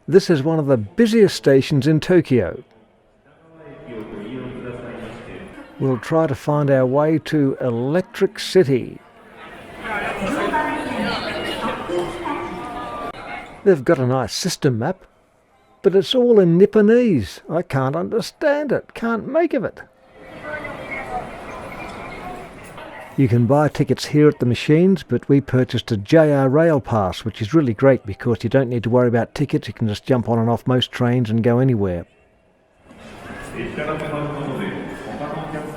This is one of the busiest stations in Tokyo. We'll try to find our way to Electric City. They've got a nice system map, but it's all in Nipponese. I can't understand it, can't make of it. You can buy tickets here at the machines, but we purchased a JR Rail Pass, which is really great because you don't need to worry about tickets. You can just jump on and off most trains and go anywhere.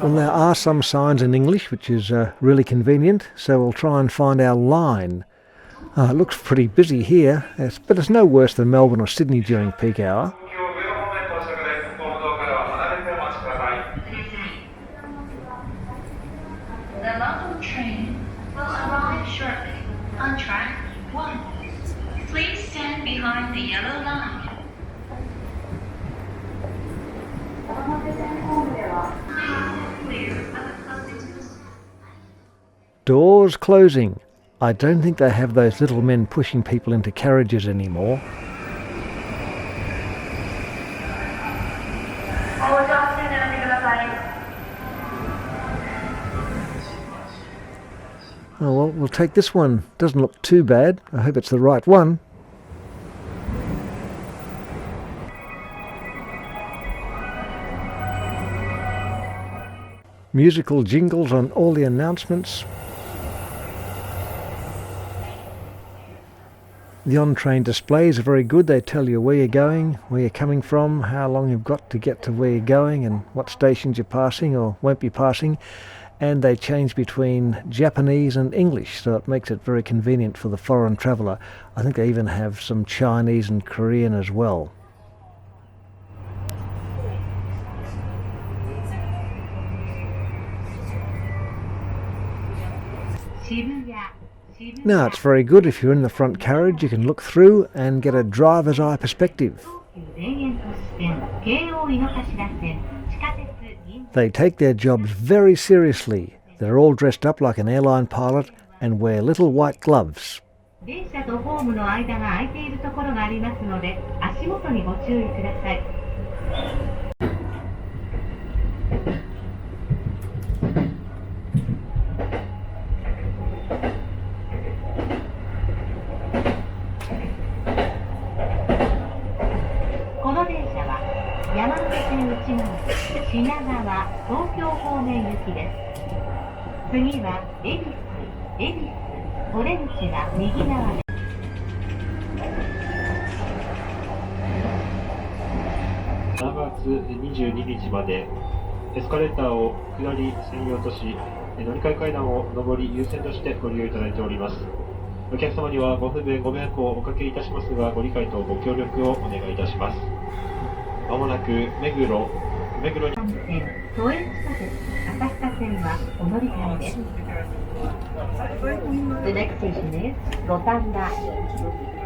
Well, there are some signs in English, which is really convenient, so we'll try and find our line. It looks pretty busy here, but it's no worse than Melbourne or Sydney during peak hour. The London train will arrive shortly on track 1. Please stand behind the yellow line. Doors closing. I don't think they have those little men pushing people into carriages anymore. Oh well, we'll take this one. Doesn't look too bad. I hope it's the right one. Musical jingles on all the announcements. The on-train displays are very good. They tell you where you're going, where you're coming from, how long you've got to get to where you're going and what stations you're passing or won't be passing. And they change between Japanese and English, so it makes it very convenient for the foreign traveller. I think they even have some Chinese and Korean as well. Now it's very good if you're in the front carriage, you can look through and get a driver's eye perspective. They take their jobs very seriously. They're all dressed up like an airline pilot and wear little white gloves. 山手線内回り品川東京方面行きです。次は恵比寿お出口は右側です。7月22日までエスカレーターを下り専用とし、乗り換え階段を上り優先としてご利用いただいております。お客様にはご不便ご迷惑をおかけいたしますが、ご理解とご協力をお願いいたします。まもなく目黒に都営地下鉄浅草線はお乗り換えです。The next station is Rotanda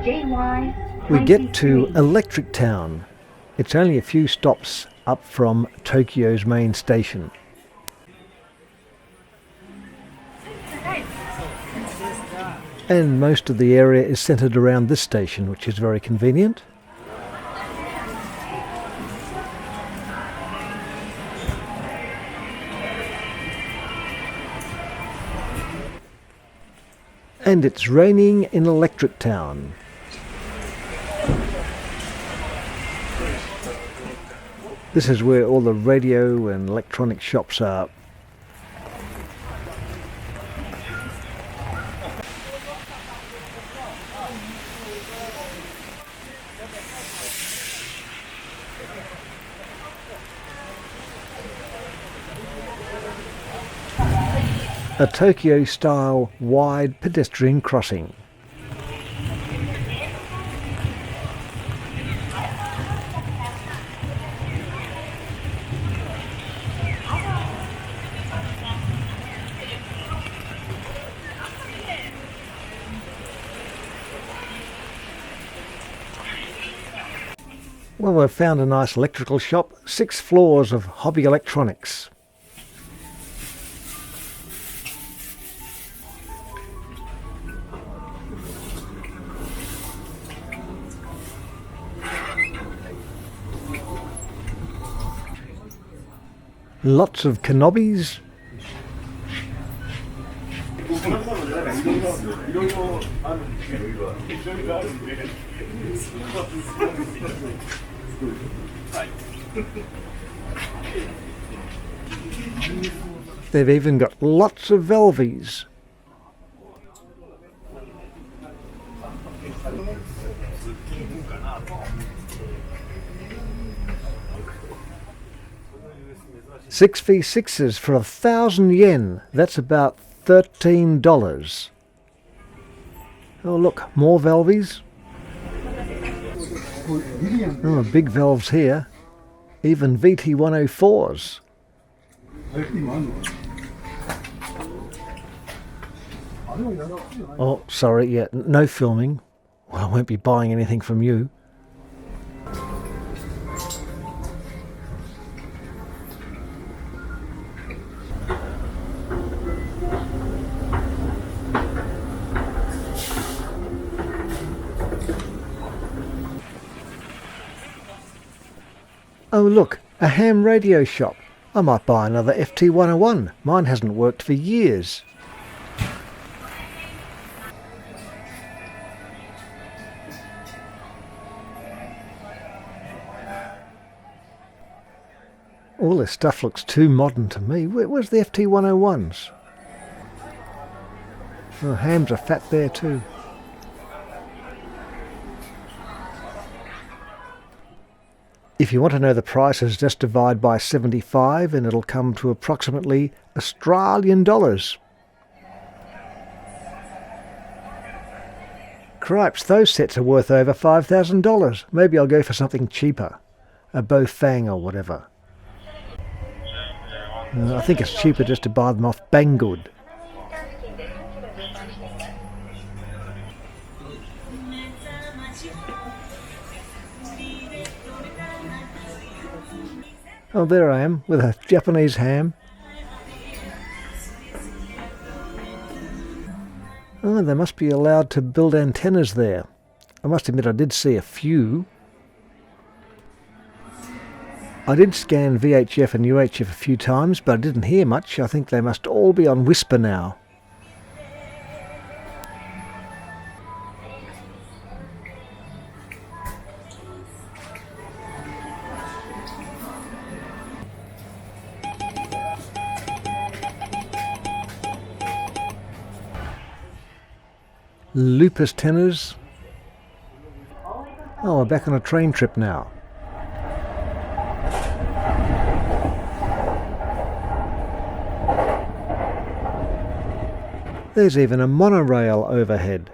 JY. We get to Electric Town. It's only a few stops up from Tokyo's main station. And most of the area is centred around this station, which is very convenient. And it's raining in Electric Town. This is where all the radio and electronic shops are. A Tokyo-style wide pedestrian crossing. Well, we've found a nice electrical shop, 6 floors of hobby electronics. Lots of kanobis. They've even got lots of Velvies. Six V6s for 1,000 yen. That's about $13. Oh look, more Velvies. Oh, big valves here. Even VT104s. Oh, sorry, yeah, no filming. Well, I won't be buying anything from you. Oh look, a ham radio shop. I might buy another FT101. Mine hasn't worked for years. All this stuff looks too modern to me. Where's the FT101s? Oh, hams are fat there too. If you want to know the prices, just divide by 75 and it'll come to approximately Australian dollars. Cripes, those sets are worth over $5,000. Maybe I'll go for something cheaper. A Bofang or whatever. I think it's cheaper just to buy them off Banggood. Oh, there I am, with a Japanese ham. Oh, they must be allowed to build antennas there. I must admit I did see a few. I did scan VHF and UHF a few times, but I didn't hear much. I think they must all be on Whisper now. Lupus tenors. Oh, we're back on a train trip now. There's even a monorail overhead.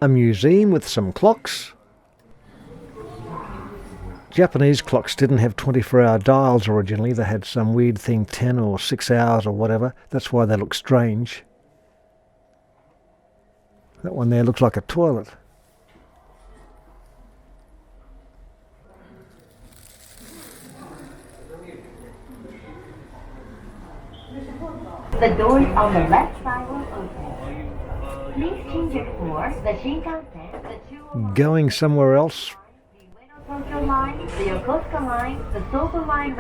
A museum with some clocks. Japanese clocks didn't have 24-hour dials originally. They had some weird thing, 10 or 6 hours or whatever. That's why they look strange. That one there looks like a toilet. The doors on the left side will open. Please change it for the Shinkansen, the Chuo Going somewhere else. Tokyo Line, the Yokosuka Line, the Soto Line,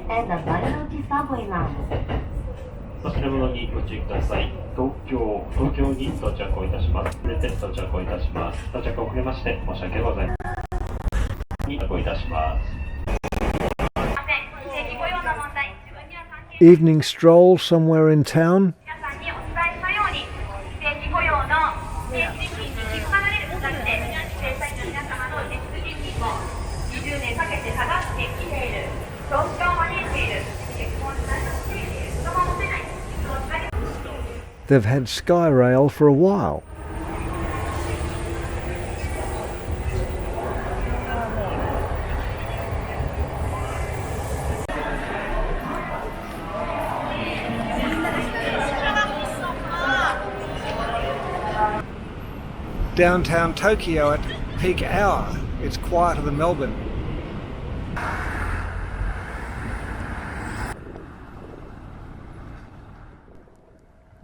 and the Marunouchi Subway Line. お忘れ物にご注意ください。東京に到着をいたします。遅れて到着をいたします。到着遅れまして申し訳ございません。に到着いたします。 Evening stroll somewhere in town. They've had Skyrail for a while. Downtown Tokyo at peak hour. It's quieter than Melbourne.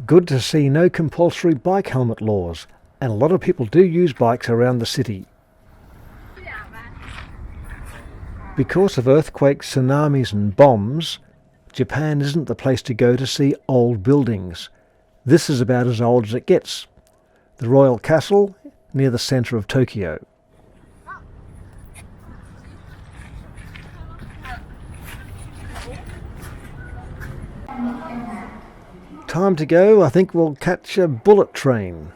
Good to see no compulsory bike helmet laws, and a lot of people do use bikes around the city. Because of earthquakes, tsunamis and bombs, Japan isn't the place to go to see old buildings. This is about as old as it gets. The Royal Castle, near the centre of Tokyo. Time to go. I think we'll catch a bullet train.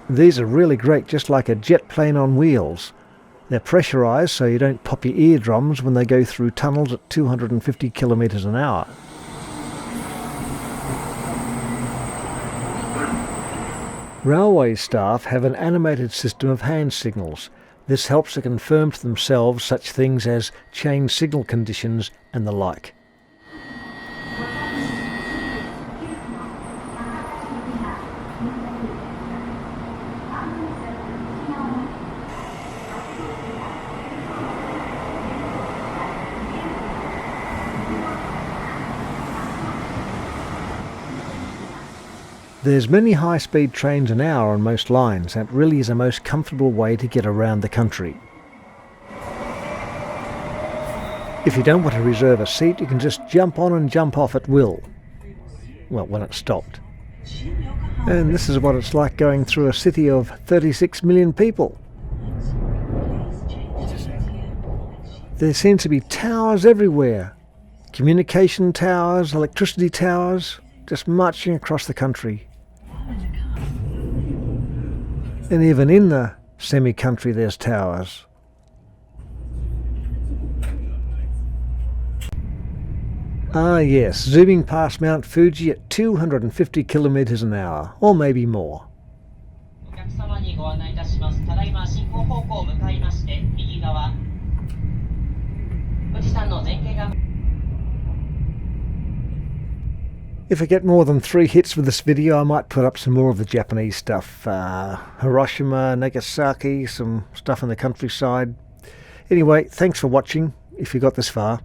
These are really great, just like a jet plane on wheels. They're pressurised so you don't pop your eardrums when they go through tunnels at 250 kilometres an hour. Railway staff have an animated system of hand signals. This helps to confirm to themselves such things as change signal conditions and the like. There's many high-speed trains an hour on most lines, and it really is a most comfortable way to get around the country. If you don't want to reserve a seat, you can just jump on and jump off at will. Well, when it's stopped. And this is what it's like going through a city of 36 million people. There seem to be towers everywhere. Communication towers, electricity towers, just marching across the country. And even in the semi-country there's towers. Ah yes, zooming past Mount Fuji at 250 kilometres an hour, or maybe more. If I get more than 3 hits with this video, I might put up some more of the Japanese stuff. Hiroshima, Nagasaki, some stuff in the countryside. Anyway, thanks for watching, if you got this far.